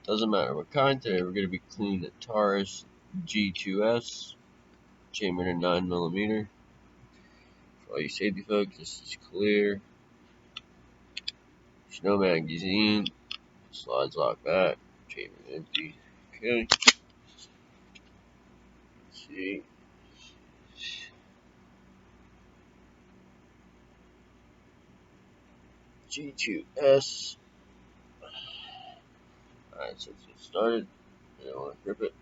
Doesn't matter what kind. Today we're going to be cleaning the Taurus G2S, chambered in 9mm. For all you safety folks, this is clear. There's no magazine. Slides lock back. Chamber empty. Okay. Let's see. G2S. Alright, so let's get started. I don't want to grip it.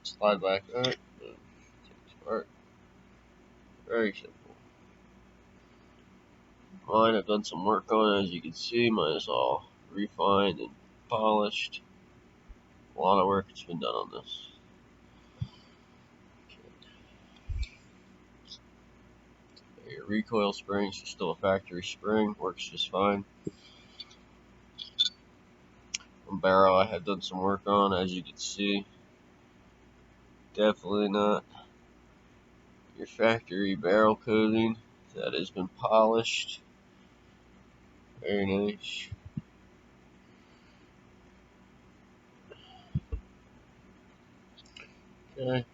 Slide back. Alright. Take it apart. Very simple. Mine, I've done some work on it, as you can see. Mine is all refined and polished. A lot of work has been done on this. Okay. Your recoil spring is still a factory spring, works just fine. The barrel I have done some work on, as you can see. Definitely not your factory barrel coating. That has been polished. Very nice. Okay.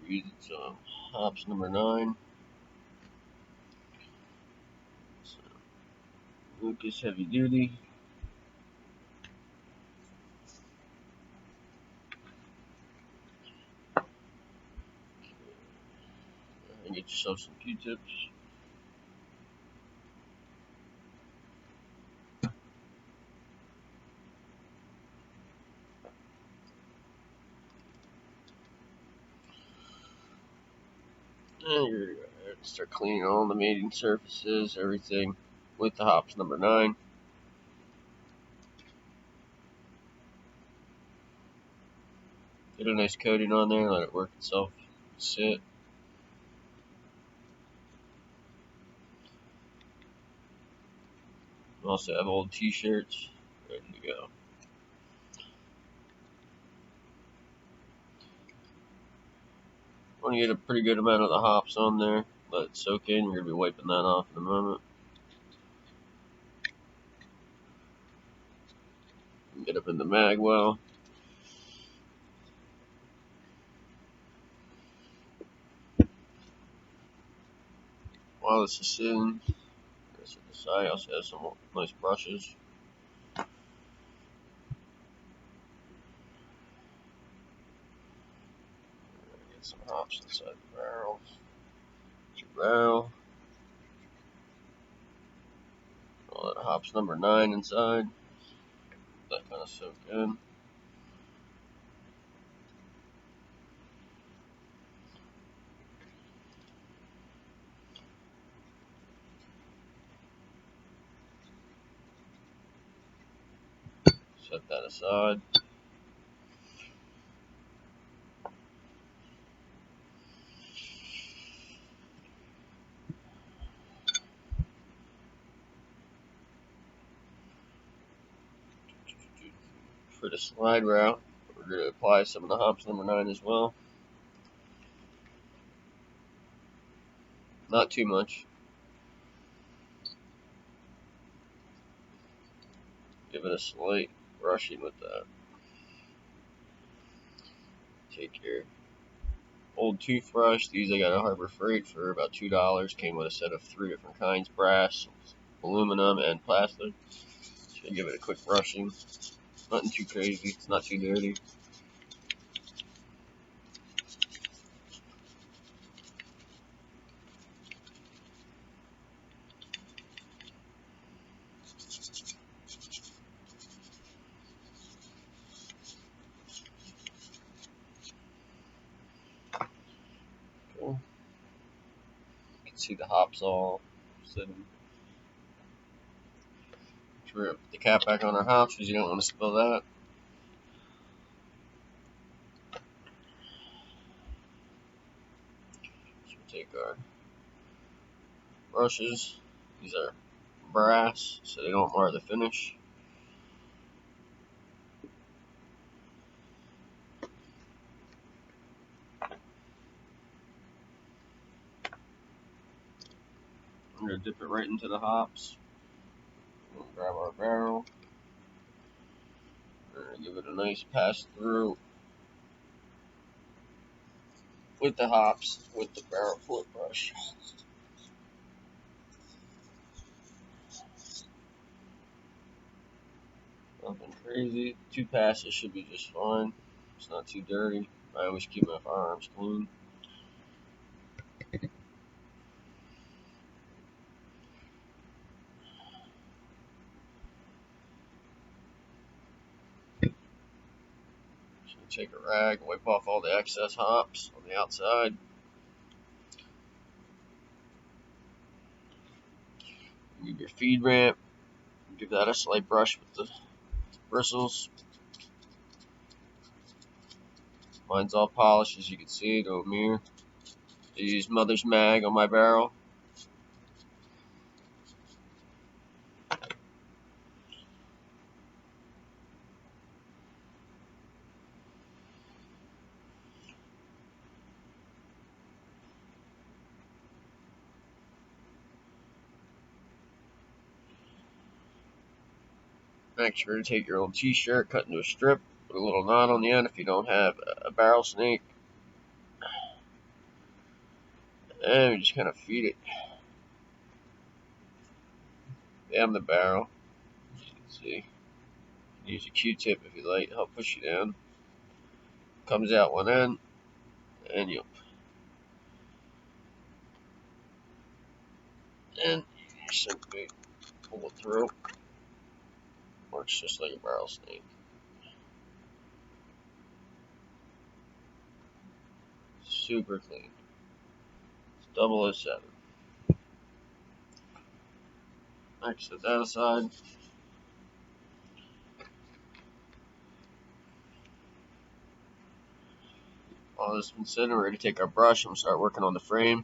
Using some hops number 9. So, Lucas heavy duty. And get yourself some Qtips. And you're gonna go ahead and start cleaning all the mating surfaces, everything with the hops number 9. Get a nice coating on there, let it work itself, sit. We also have old t-shirts ready to go. Want to get a pretty good amount of the hops on there, let it soak in. You're going to be wiping that off in a moment. Get up in the mag well. While this is sitting, this at the side, I also have some nice brushes. Get some hops inside the barrel. Get your barrel. All that hops number 9 inside. That kind of soak in. Set that aside. For the slide route, we're going to apply some of the hops number 9 as well. Not too much. Give it a slight brushing with that. Take your old toothbrush. These I got at Harbor Freight for about $2. Came with a set of 3 different kinds: brass, aluminum, and plastic. So give it a quick brushing. Nothing too crazy. It's not too dirty. Okay. You can see the hops all sitting. We're going to put the cap back on our hops because you don't want to spill that. So we'll take our brushes. These are brass, so they don't mar the finish. We're going to dip it right into the hops. We'll grab our barrel. We're going to give it a nice pass through with the hops, with the barrel flip brush. Nothing crazy. 2 passes should be just fine. It's not too dirty. I always keep my firearms clean. Take a rag, wipe off all the excess hops on the outside. Move your feed ramp. Give that a slight brush with the bristles. Mine's all polished, as you can see, to a mirror. I use Mother's Mag on my barrel. Make sure to take your old t-shirt, cut into a strip, put a little knot on the end if you don't have a barrel snake. And we just kind of feed it down the barrel. As you can see. Use a Q-tip if you like, help push you down. Comes out one end, and you'll simply pull it through. Works just like a barrel snake. Super clean. It's 007. Next, set that aside. All this has been sitting, we're ready to take our brush and start working on the frame.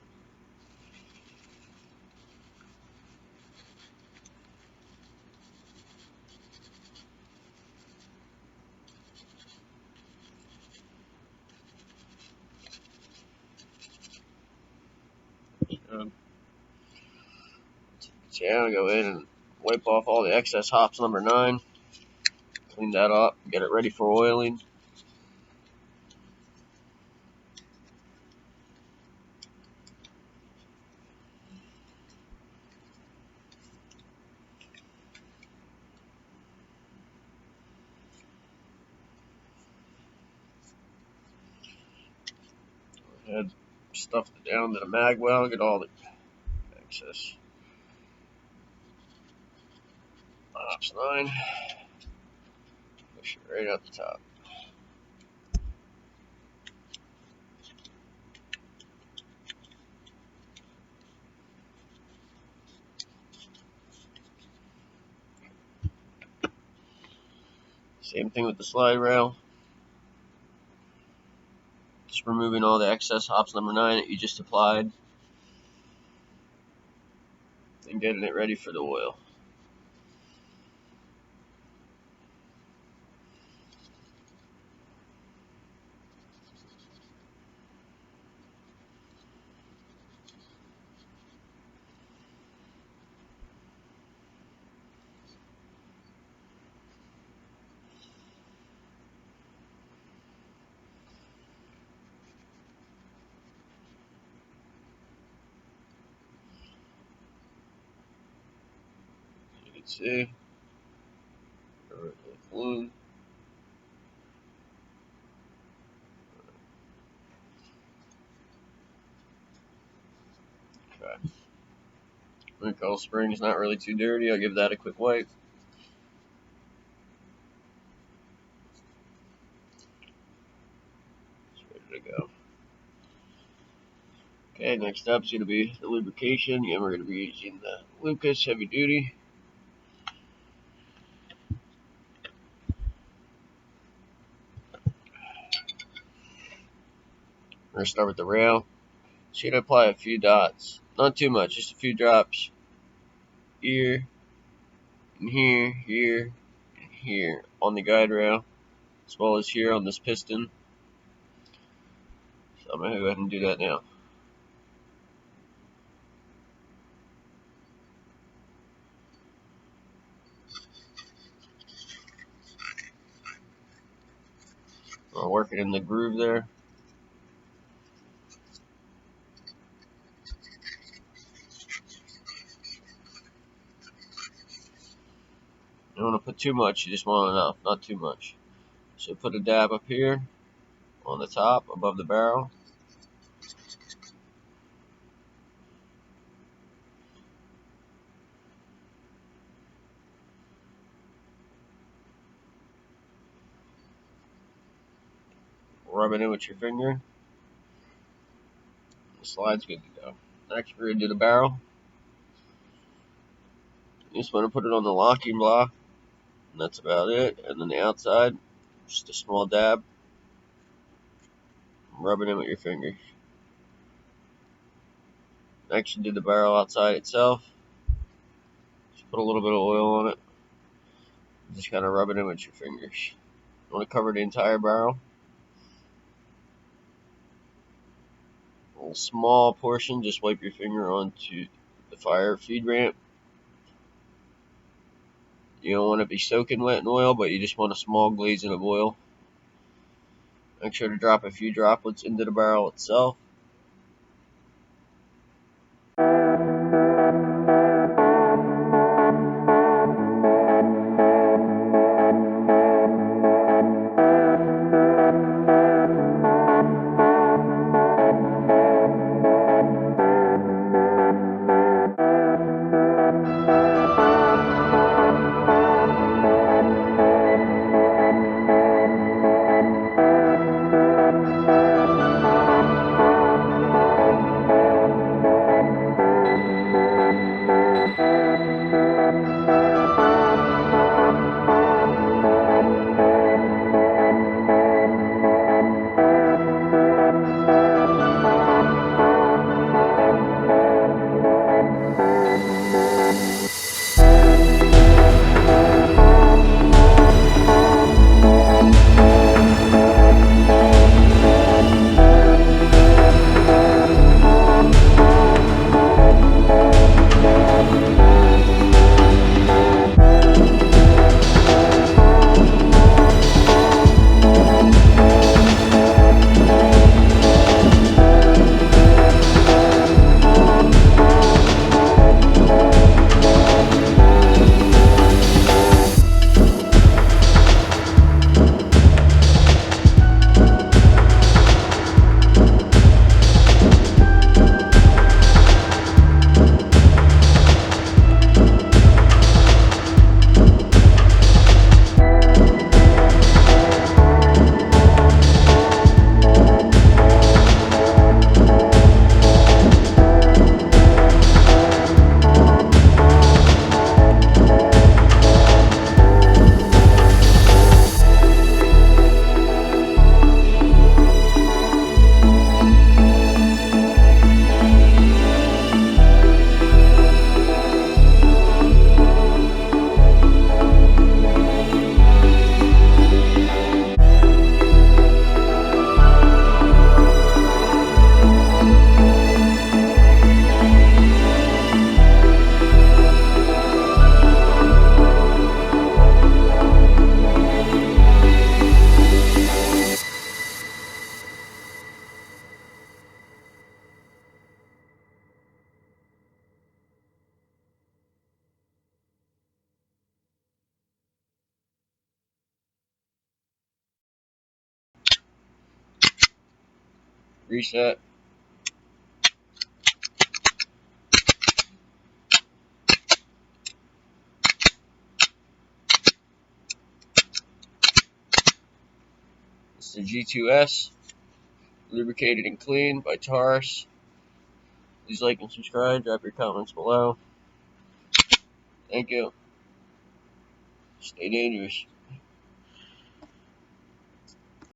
So yeah, I'll go in and wipe off all the excess hops number 9. Clean that up, get it ready for oiling. Head stuffed it down to the mag well, get all the excess hops 9. Push it right out the top. Same thing with the slide rail. Just removing all the excess hops number 9 that you just applied. And getting it ready for the oil. You can see. Balloon. Okay. My coil spring is not really too dirty. I'll give that a quick wipe. It's ready to go. Okay, next up is going to be the lubrication. Again, we're going to be using the Lucas Heavy Duty. We're going to start with the rail. So you're going to apply a few dots. Not too much, just a few drops. Here, and here, here, and here on the guide rail, as well as here on this piston. So I'm going to go ahead and do that now. work it in the groove there. You don't want to put too much, you just want enough, not too much. So put a dab up here on the top above the barrel. Rub it in with your finger. The slide's good to go. Next we're going to do the barrel. You just want to put it on the locking block. And that's about it. And then the outside, just a small dab. Rub it in with your fingers. Next you do the barrel outside itself. Just put a little bit of oil on it. Just kind of rub it in with your fingers. You want to cover the entire barrel. A small portion, just wipe your finger onto the fire feed ramp. You don't want to be soaking wet in oil, but you just want a small glazing of oil. Make sure to drop a few droplets into the barrel itself. Reset. It's the G2S, lubricated and clean by Taurus. Please like and subscribe. Drop your comments below. Thank you. Stay dangerous.